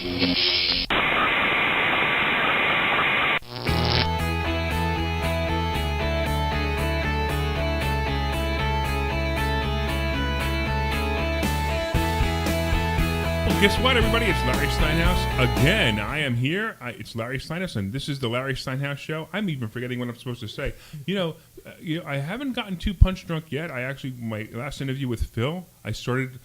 Guess what, everybody? It's Larry Steinhouse again. I am here. It's Larry Steinhouse, and this is the Larry Steinhouse Show. I'm even forgetting what I'm supposed to say. I haven't gotten too punch drunk yet. My last interview with Phil, I started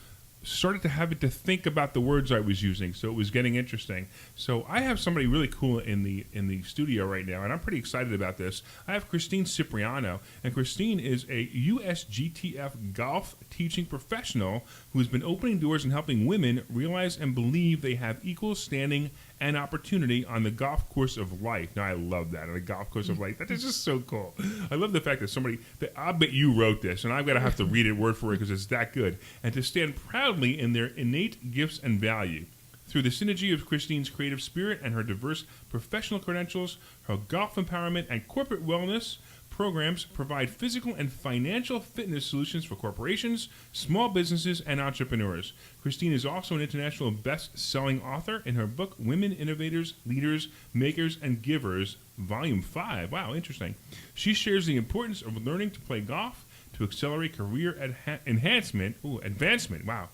to have it to think about the words I was using, so it was getting interesting. So I have somebody really cool in the studio right now, and I'm pretty excited about this. I have Christine Cipriano, and Christine is a USGTF Golf Teaching Professional who has been opening doors and helping women realize and believe they have equal standing and opportunity on the golf course of life. Now, I love that, on the golf course of life. That is just so cool. I love the fact that I'll bet you wrote this, and I'm going to have to read it word for word because it's that good. And to stand proudly in their innate gifts and value. Through the synergy of Christine's creative spirit and her diverse professional credentials, her golf empowerment and corporate wellness programs provide physical and financial fitness solutions for corporations, small businesses, and entrepreneurs. Christine is also an international best-selling author in her book, Women Innovators, Leaders, Makers, and Givers, Volume 5. Wow, interesting. She shares the importance of learning to play golf to accelerate career advancement. Wow.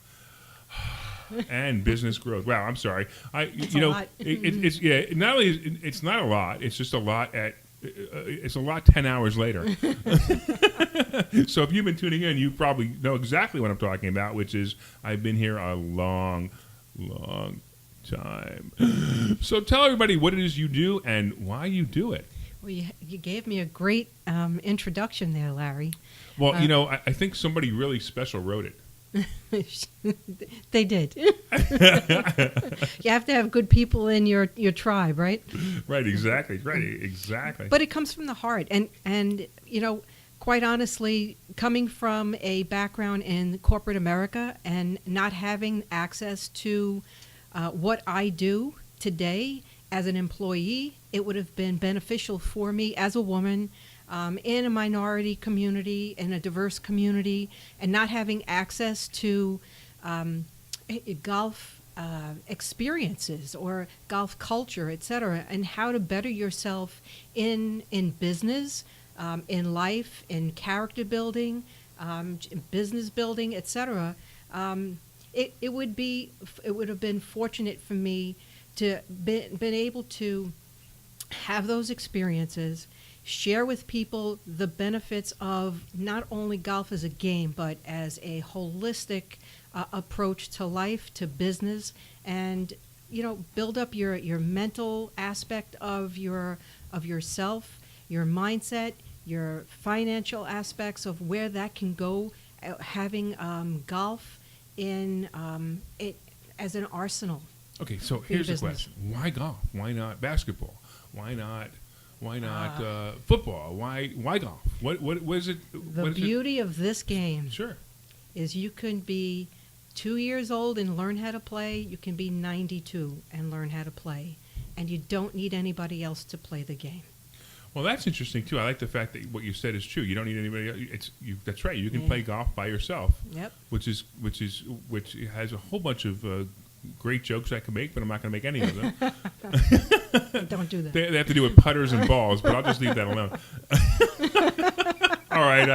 And business growth. Wow, I'm sorry. It's not only it's not a lot, it's just a lot it's a lot 10 hours later. So if you've been tuning in, you probably know exactly what I'm talking about, which is I've been here a long, long time. So tell everybody what it is you do and why you do it. Well, you gave me a great introduction there, Larry. Well, I think somebody really special wrote it. They did. You have to have good people in your tribe, right? Right, exactly. But it comes from the heart, and quite honestly, coming from a background in corporate America and not having access to what I do today as an employee, it would have been beneficial for me as a woman. In a minority community, in a diverse community, and not having access to golf experiences or golf culture, etc., and how to better yourself in business, in life, in character building, business building, etc. It would have been fortunate for me to been able to have those experiences. Share with people the benefits of not only golf as a game, but as a holistic approach to life, to business, and build up your mental aspect of yourself, your mindset, your financial aspects of where that can go. Having golf in it as an arsenal. Okay, so here's the question: why golf? Why not basketball? Why not football? Why golf? What was it? The beauty of this game is you can be 2 years old and learn how to play. You can be 92 and learn how to play. And you don't need anybody else to play the game. Well, that's interesting, too. I like the fact that what you said is true. You don't need anybody else. That's right. You can play golf by yourself. Yep. Which has a whole bunch of great jokes I can make, but I'm not going to make any of them. Don't do that. They have to do with putters and balls, but I'll just leave that alone. All right,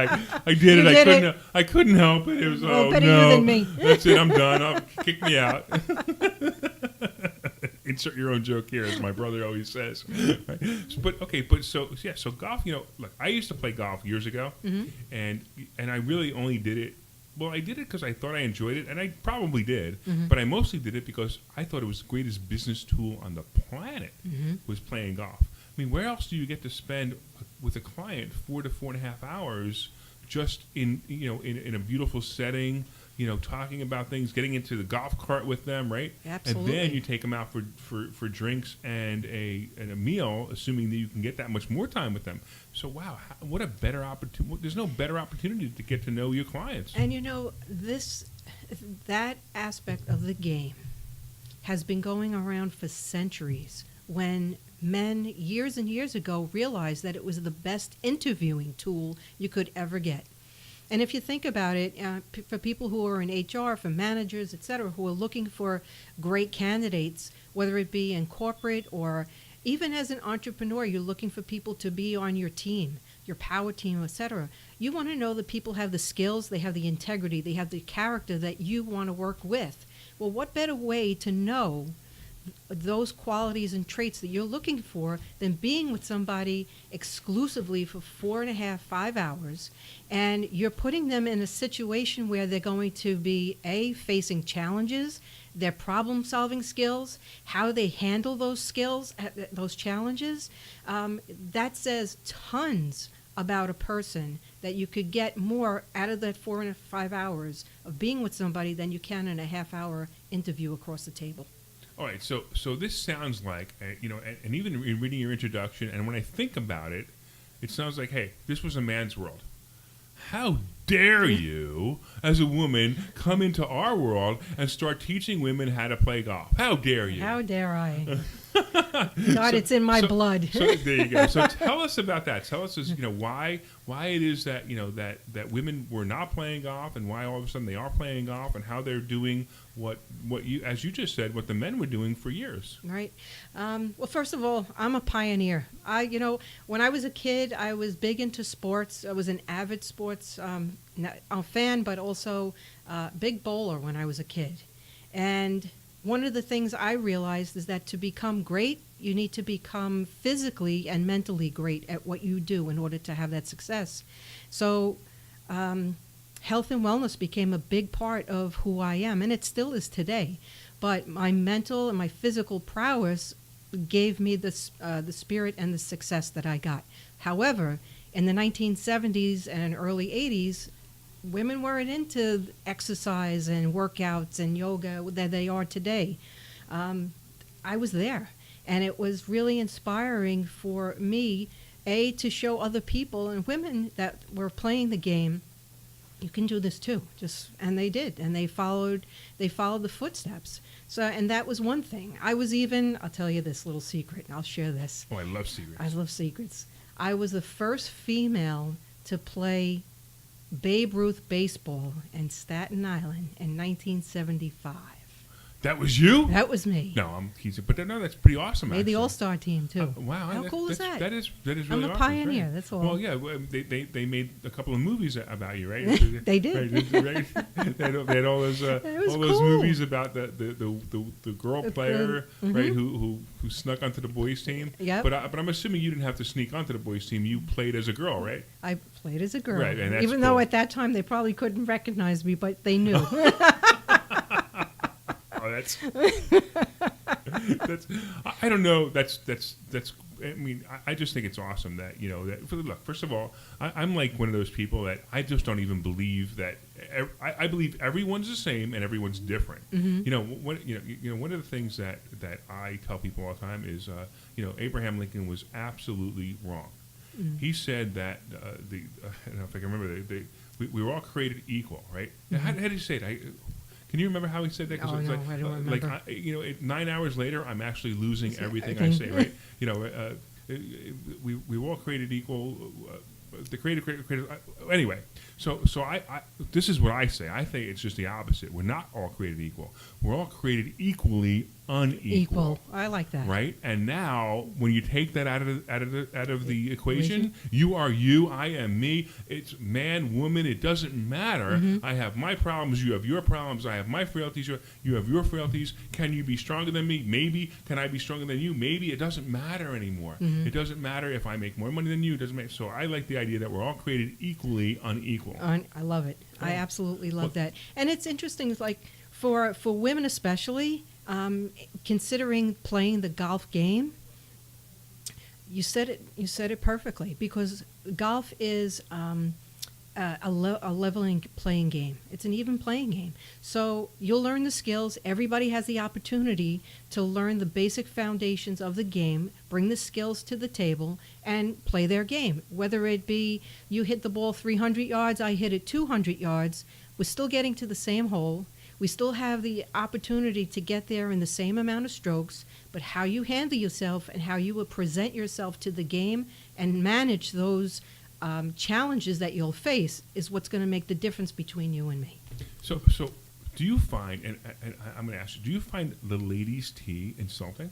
I did it. I couldn't help it. It was better you than me. That's it. I'm done. Kick me out. Insert your own joke here, as my brother always says. Right? So golf. Look, I used to play golf years ago, and I really only did it. Well, I did it because I thought I enjoyed it, and I probably did. But I mostly did it because I thought it was the greatest business tool on the planet was playing golf. I mean, where else do you get to spend with a client 4 to 4.5 hours just in a beautiful setting, talking about things, getting into the golf cart with them, right? Absolutely. And then you take them out for drinks and a meal, assuming that you can get that much more time with them. So, wow, what a better opportunity. There's no better opportunity to get to know your clients. And, that aspect of the game has been going around for centuries when men years and years ago realized that it was the best interviewing tool you could ever get. And if you think about it, for people who are in HR, for managers, et cetera, who are looking for great candidates, whether it be in corporate or even as an entrepreneur, you're looking for people to be on your team, your power team, et cetera. You want to know that people have the skills, they have the integrity, they have the character that you want to work with. Well, what better way to know those qualities and traits that you're looking for than being with somebody exclusively for 4.5, 5 hours, and you're putting them in a situation where they're going to be facing challenges, their problem-solving skills, how they handle those skills, those challenges. That says tons about a person, that you could get more out of that 4 and 5 hours of being with somebody than you can in a half-hour interview across the table. All right, so this sounds like, and even in reading your introduction, and when I think about it, it sounds like, hey, this was a man's world. How dare you, as a woman, come into our world and start teaching women how to play golf? How dare you? How dare I? God, it's in my blood. So there you go. So tell us about that. Tell us, why it is that that women were not playing golf, and why all of a sudden they are playing golf, and how they're doing what you, as you just said, what the men were doing for years. Right. Well, first of all, I'm a pioneer. When I was a kid, I was big into sports. I was an avid sports a fan, but also big bowler when I was a kid. And one of the things I realized is that to become great, you need to become physically and mentally great at what you do in order to have that success. So health and wellness became a big part of who I am, and it still is today. But my mental and my physical prowess gave me the spirit and the success that I got. However, in the 1970s and early 80s, women weren't into exercise and workouts and yoga that they are today. I was there, and it was really inspiring for me, to show other people and women that were playing the game, you can do this too. And they did, and they followed the footsteps. So, and that was one thing. I'll tell you this little secret, and I'll share this. Oh, I love secrets. I love secrets. I was the first female to play Babe Ruth baseball in Staten Island in 1975. That was you? That was me. No, that's pretty awesome. Made the All-Star team too. Wow, how cool is that? That is really I'm a awesome. pioneer. Right. That's all. Well, yeah, they made a couple of movies about you, right? They did. Right? They had all those those movies about the girl player, right, who snuck onto the boys team. Yep. But I'm assuming you didn't have to sneak onto the boys team. You played as a girl, right? I played as a girl. Right, and that's even though at that time they probably couldn't recognize me, but they knew. Oh, that's I don't know. That's. I mean, I just think it's awesome that look. First of all, I'm like one of those people that I just don't even believe that. I believe everyone's the same and everyone's different. Mm-hmm. One of the things that I tell people all the time is, Abraham Lincoln was absolutely wrong. Mm-hmm. He said that I don't know if I can remember we were all created equal, right? Mm-hmm. How did he say it? Can you remember how he said that? Oh, no, I don't remember. 9 hours later, I'm actually losing everything I say, right? We were all created equal. The creator. Anyway, so I this is what I say. I think it's just the opposite. We're not all created equal. We're all created equally unequal. I like that. Right? And now, when you take that out of the equation, you are you, I am me. It's man, woman. It doesn't matter. Mm-hmm. I have my problems. You have your problems. I have my frailties. You have your frailties. Can you be stronger than me? Maybe. Can I be stronger than you? Maybe. It doesn't matter anymore. Mm-hmm. It doesn't matter if I make more money than you. It doesn't matter. So I like the idea that we're all created equally unequal. I love it. Oh. I absolutely love that. And it's interesting, like for women especially, considering playing the golf game, you said it perfectly, because golf is a leveling playing game. It's an even playing game. So you'll learn the skills. Everybody has the opportunity to learn the basic foundations of the game, bring the skills to the table, and play their game. Whether it be you hit the ball 300 yards, I hit it 200 yards, we're still getting to the same hole. We still have the opportunity to get there in the same amount of strokes, but how you handle yourself and how you will present yourself to the game and manage those challenges that you'll face is what's going to make the difference between you and me. So do you find, and I'm going to ask you, do you find the ladies' tee insulting?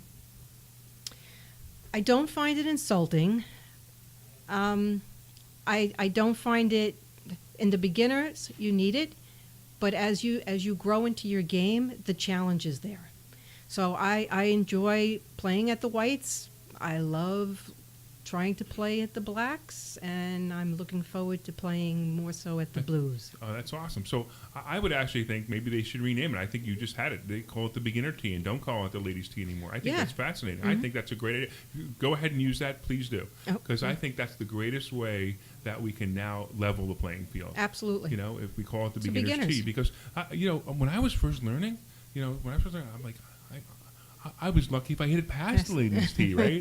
I don't find it insulting. I don't find it, in the beginners, you need it, but as you grow into your game, the challenge is there. So I enjoy playing at the whites. I love trying to play at the blacks, and I'm looking forward to playing more so at the blues. Oh, that's awesome. So I would actually think maybe they should rename it. I think you just had it. They call it the beginner tee and don't call it the ladies' tee anymore. I think that's fascinating. I think that's a great idea. Go ahead and use that. Please do. Because I think that's the greatest way that we can now level the playing field. Absolutely. You know, if we call it the beginner's tee. Because, when I was first learning, I'm like, I was lucky if I hit it past the ladies' tee, right?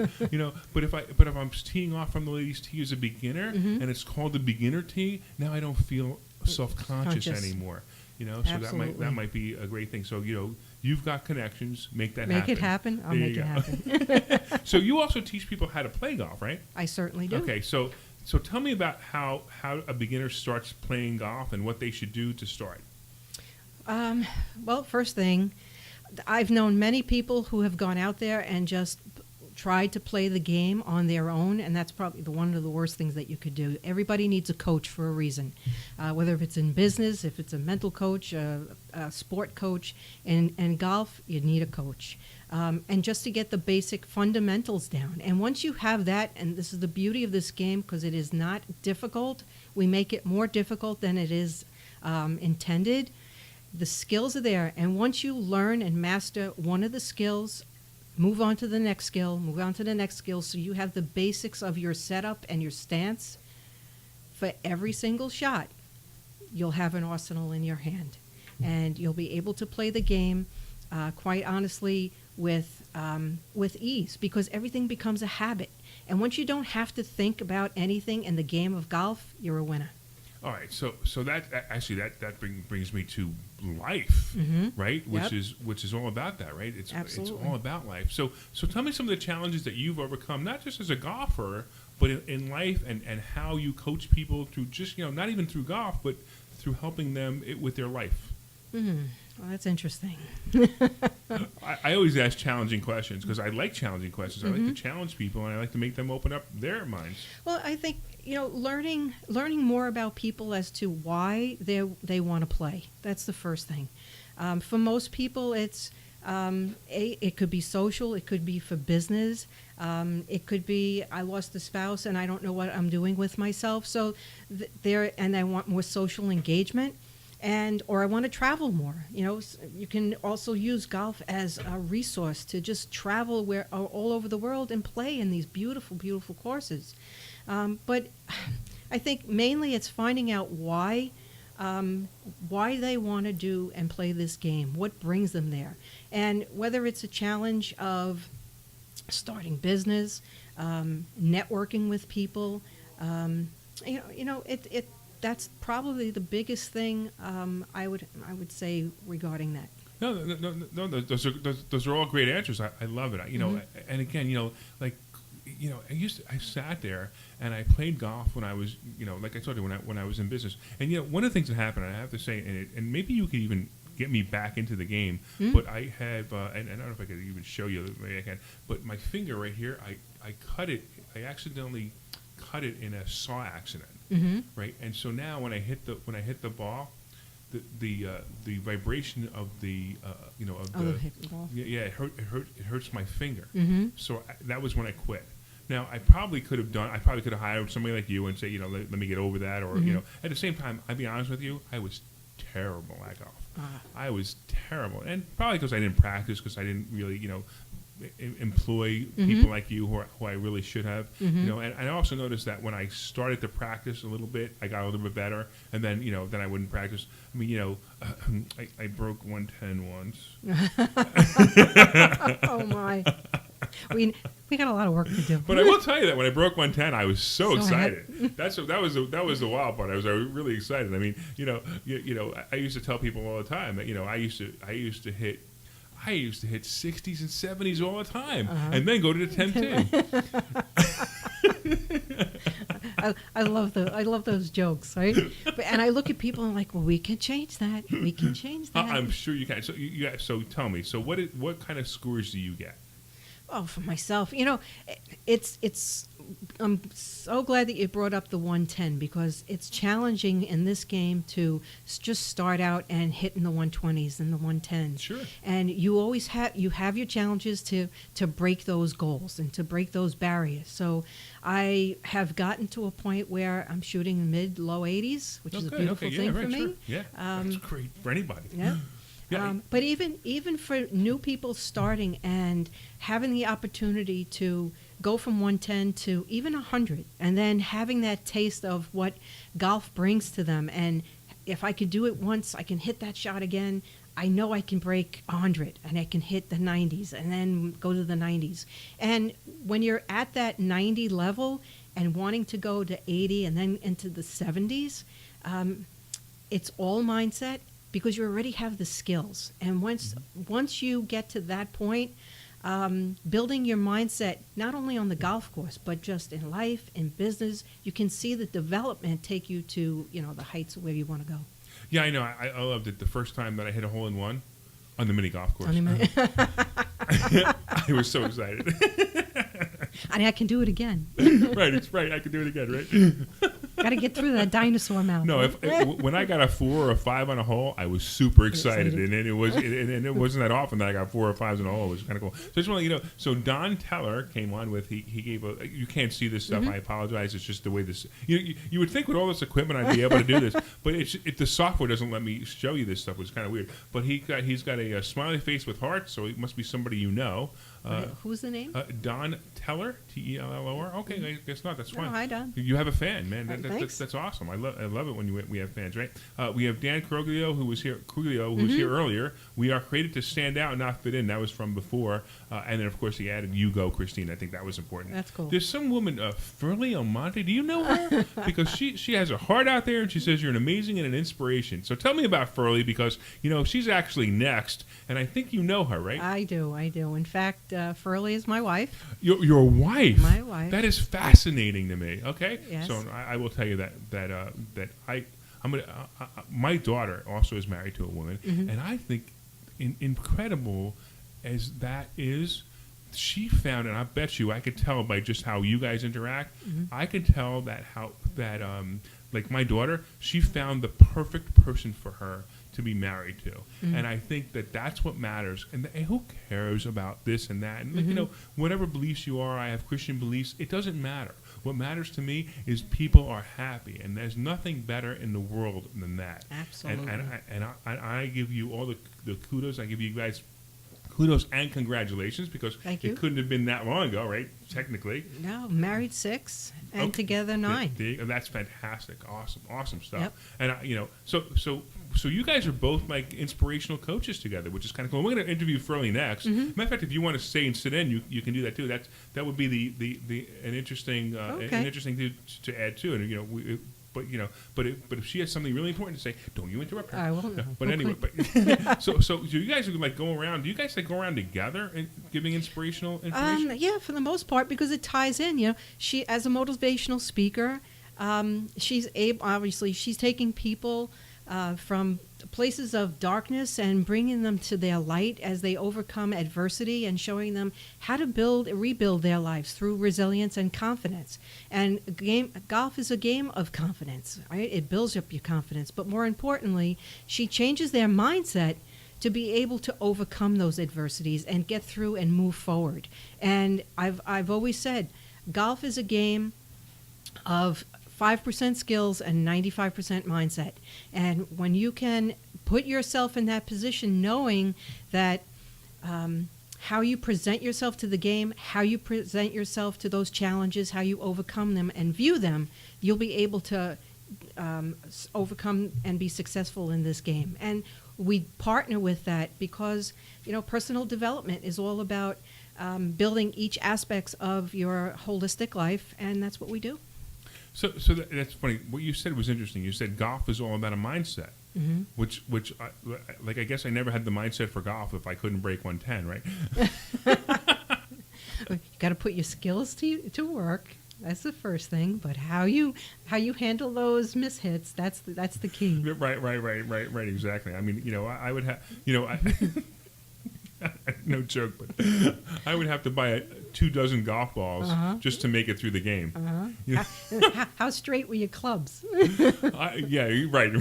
But if I'm teeing off from the ladies' tee as a beginner and it's called the beginner tee, now I don't feel self-conscious anymore. So that might be a great thing. So you've got connections, make that happen. Make it happen. I'll make it happen. So you also teach people how to play golf, right? I certainly do. Okay, so tell me about how a beginner starts playing golf and what they should do to start. Well, first thing, I've known many people who have gone out there and just tried to play the game on their own, and that's probably one of the worst things that you could do. Everybody needs a coach for a reason, whether if it's in business, if it's a mental coach, a sport coach, and golf, you need a coach. And just to get the basic fundamentals down. And once you have that, and this is the beauty of this game, because it is not difficult, we make it more difficult than it is intended. The skills are there, and once you learn and master one of the skills, move on to the next skill, move on to the next skill, so you have the basics of your setup and your stance for every single shot. You'll have an arsenal in your hand, and you'll be able to play the game, quite honestly, with ease, because everything becomes a habit. And once you don't have to think about anything in the game of golf, you're a winner. All right, so that actually that brings me to life, right? Which is all about that, right? It's all about life. So tell me some of the challenges that you've overcome, not just as a golfer, but in life, and how you coach people through just not even through golf, but through helping them with their life. Well, that's interesting. I always ask challenging questions because I like challenging questions. I like to challenge people, and I like to make them open up their minds. Well, I think learning more about people as to why they want to play. That's the first thing. For most people, it's it could be social, it could be for business, it could be I lost a spouse and I don't know what I'm doing with myself. So and I want more social engagement. Or I want to travel more. You can also use golf as a resource to just travel all over the world and play in these beautiful, beautiful courses. But I think mainly it's finding out why they want to do and play this game, what brings them there, and whether it's a challenge of starting business, networking with people. That's probably the biggest thing I would say regarding that. No. Those are all great answers. I love it. And again, I sat there and I played golf when I was, like I told you, when I was in business. And one of the things that happened, I have to say, and maybe you could even get me back into the game, but I have, and I don't know if I could even show you, maybe I can, but my finger right here, I cut it. I accidentally cut it in a saw accident. Right, and so now when I hit the ball, the vibration of the ball. It hurts my finger. So that was when I quit. Now I probably could have hired somebody like you and say let me get over that, or at the same time, I'll be honest with you, I was terrible at golf. I was terrible, and probably because I didn't practice, because I didn't really employ people like you who I really should have. And I also noticed that when I started to practice a little bit, I got a little bit better, and then then I wouldn't practice. I mean, I broke 110 once. Oh my. We got a lot of work to do. But I will tell you that when I broke 110, I was so excited. That was the wild part. I was really excited. I mean, I used to tell people all the time that I used to hit 60s and 70s all the time, and then go to the 10-10. I love those jokes, right? And I look at people and I'm like, well, we can change that. We can change that. I'm sure you can. So tell me. So what kind of scores do you get? Oh, for myself, it's. I'm so glad that you brought up the 110 because it's challenging in this game to just start out and hit in the 120s and the 110s. Sure. And you always have your challenges to break those goals and to break those barriers. So I have gotten to a point where I'm shooting low 80s, which is a beautiful thing for me. Sure. Yeah, that's great for anybody. Yeah. Yeah. But even for new people starting and having the opportunity to go from 110 to even 100, and then having that taste of what golf brings to them, and if I could do it once, I can hit that shot again. I know I can break 100, and I can hit the 90s, and then go to the 90s. And when you're at that 90 level and wanting to go to 80 and then into the 70s, it's all mindset. Because you already have the skills. And once you get to that point, building your mindset, not only on the golf course, but just in life, in business, you can see the development take you to, the heights of where you want to go. Yeah, I know. I loved it. The first time that I hit a hole-in-one on the mini golf course. I was so excited. And I can do it again. Right. I can do it again, right? Got to get through that dinosaur mouth. No, when I got a 4 or a 5 on a hole, I was super excited, and it wasn't that often that I got 4 or 5s on a hole. It was kind of cool. So I just want to let you know. So Don Teller came on with he gave a. You can't see this stuff. I apologize. It's just the way this. You would think with all this equipment I'd be able to do this, but the software doesn't let me show you this stuff, which is kind of weird. But he's got a smiley face with hearts, so it must be somebody you know. Who's the name? Don Teller, Tellor. Okay, I guess not. That's fine. Oh, hi, Don. You have a fan, man. Thanks. That's awesome. I love it when we have fans, right? We have Dan Croglio, who was here earlier. We are created to stand out, not fit in. That was from before. And then, of course, he added "You Go, Christine." I think that was important. That's cool. There's some woman, Furley Almonte. Do you know her? Because she has a heart out there, and she says you're an amazing and an inspiration. So tell me about Furley, because she's actually next, and I think you know her, right? I do. In fact, Furley is my wife. Your wife? My wife. That is fascinating to me. Okay. Yes. So I will tell you that I'm gonna. My daughter also is married to a woman, and I think incredible as that is, she found, and I bet you I could tell by just how you guys interact. I can tell that like my daughter, she found the perfect person for her to be married to, and I think that's what matters. And who cares about this and that? And whatever beliefs you are, I have Christian beliefs. It doesn't matter. What matters to me is people are happy, and there's nothing better in the world than that. Absolutely. And I give you all the kudos. I give you guys kudos and congratulations, because it couldn't have been that long ago, right? Technically. No, married 6 and together 9. That's fantastic. Awesome stuff. Yep. And so you guys are both like inspirational coaches together, which is kind of cool. We're going to interview Furley next. Matter of fact, if you want to stay and sit in, you can do that too. That would be an interesting thing to add to it. But if she has something really important to say, don't you interrupt her. I won't. No, but anyway, so do you guys like go around? Do you guys like go around together and giving inspirational information? Yeah, for the most part, because it ties in. She, as a motivational speaker, she's taking people from places of darkness and bringing them to their light as they overcome adversity, and showing them how to rebuild their lives through resilience and confidence. And golf is a game of confidence, right? It builds up your confidence, but more importantly, she changes their mindset to be able to overcome those adversities and get through and move forward. And I've always said, golf is a game of 5% skills and 95% mindset. And when you can put yourself in that position, knowing that how you present yourself to the game, how you present yourself to those challenges, how you overcome them and view them, you'll be able to overcome and be successful in this game. And we partner with that because, personal development is all about building each aspects of your holistic life, and that's what we do. So that's funny. What you said was interesting. You said golf is all about a mindset, which I guess I never had the mindset for golf if I couldn't break 110, right? You got to put your skills to work, That's the first thing. But how you handle those mishits, that's the key. Right. Exactly. I mean, I would have, no joke, but I would have to buy 24 golf balls just to make it through the game. How straight were your clubs? Yeah, you're right.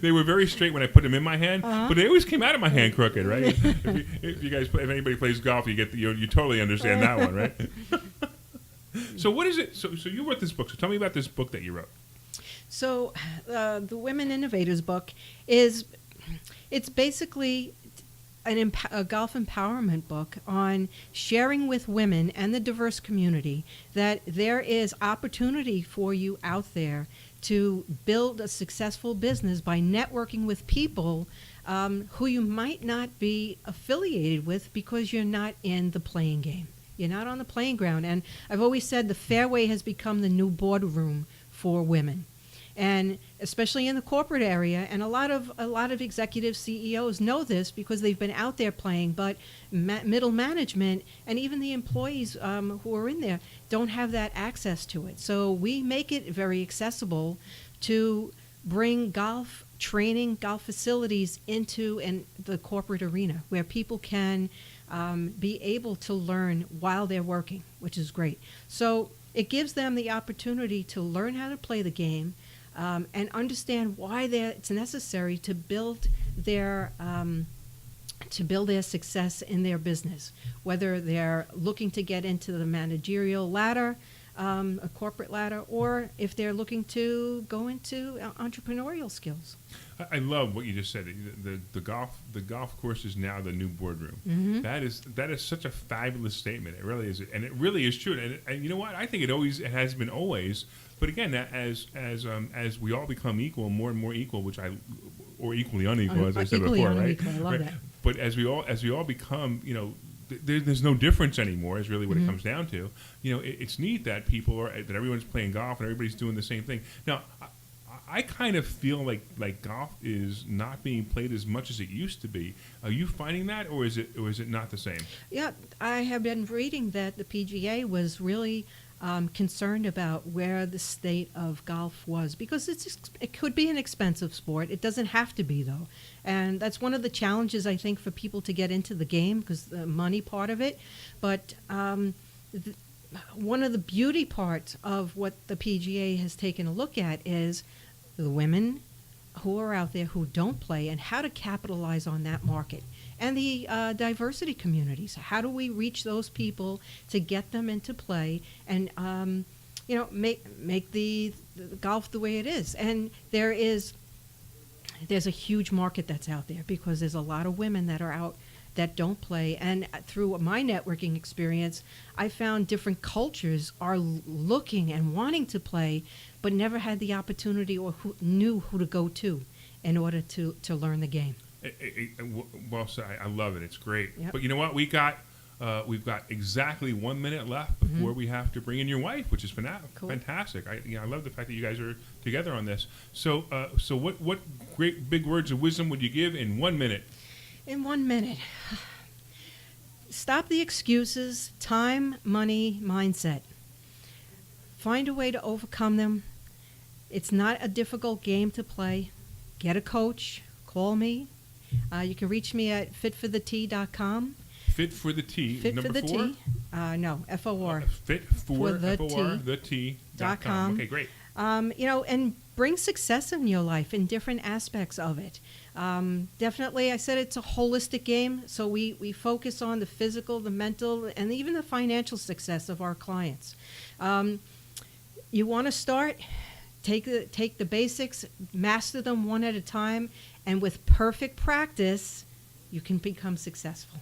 They were very straight when I put them in my hand, but they always came out of my hand crooked, right? If anybody plays golf, you totally understand that one, right? So what is it? So you wrote this book. So tell me about this book that you wrote. So the Women Innovators book it's basically a golf empowerment book on sharing with women and the diverse community that there is opportunity for you out there to build a successful business by networking with people who you might not be affiliated with because you're not in the playing game. You're not on the playing ground. And I've always said the fairway has become the new boardroom for women. And especially in the corporate area, and a lot of executive CEOs know this because they've been out there playing, but middle management and even the employees who are in there don't have that access to it. So we make it very accessible to bring golf training, golf facilities into the corporate arena where people can be able to learn while they're working, which is great. So it gives them the opportunity to learn how to play the game, and understand why it's necessary to build their success in their business, whether they're looking to get into the managerial ladder, a corporate ladder, or if they're looking to go into entrepreneurial skills. I love what you just said. The golf course is now the new boardroom. Mm-hmm. That is such a fabulous statement. It really is, and it really is true. And you know what? I think it has been always. But again, as we all become equal, more and more equal, or equally unequal, as I said before, right? I love that. But as we all become, there's no difference anymore. Is really what it comes down to. It's neat that that everyone's playing golf and everybody's doing the same thing. Now, I kind of feel like golf is not being played as much as it used to be. Are you finding that, or is it not the same? Yeah, I have been reading that the PGA was really concerned about where the state of golf was, because it could be an expensive sport. It doesn't have to be, though. And that's one of the challenges, I think, for people to get into the game, because the money part of it. But one of the beauty parts of what the PGA has taken a look at is the women who are out there who don't play and how to capitalize on that market. And the diversity communities. How do we reach those people to get them into play and make the golf the way it is? And there's a huge market that's out there because there's a lot of women that are out that don't play. And through my networking experience, I found different cultures are looking and wanting to play, but never had the opportunity or knew who to go to in order to learn the game. Well said. I love it. It's great. Yep. But you know what? We've got exactly 1 minute left before we have to bring in your wife, which is fantastic. I love the fact that you guys are together on this. So what great big words of wisdom would you give in 1 minute? In 1 minute, stop the excuses, time, money, mindset. Find a way to overcome them. It's not a difficult game to play. Get a coach. Call me. You can reach me at fitforthet.com. Fit for the T. Fit number for the 4? T. No, F-O-R. Fit for the T.com. Okay, great. And bring success in your life in different aspects of it. Definitely, I said it's a holistic game, so we focus on the physical, the mental, and even the financial success of our clients. You want to start, take the basics, master them one at a time, and with perfect practice, you can become successful.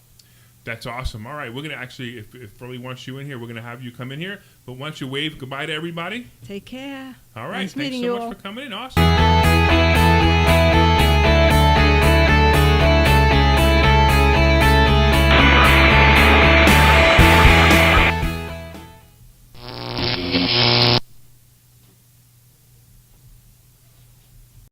That's awesome. All right, we're going to actually, if Furley wants you in here, we're going to have you come in here. But why don't you wave goodbye to everybody? Take care. All right, Nice thanks meeting so you much all. for coming in. Awesome.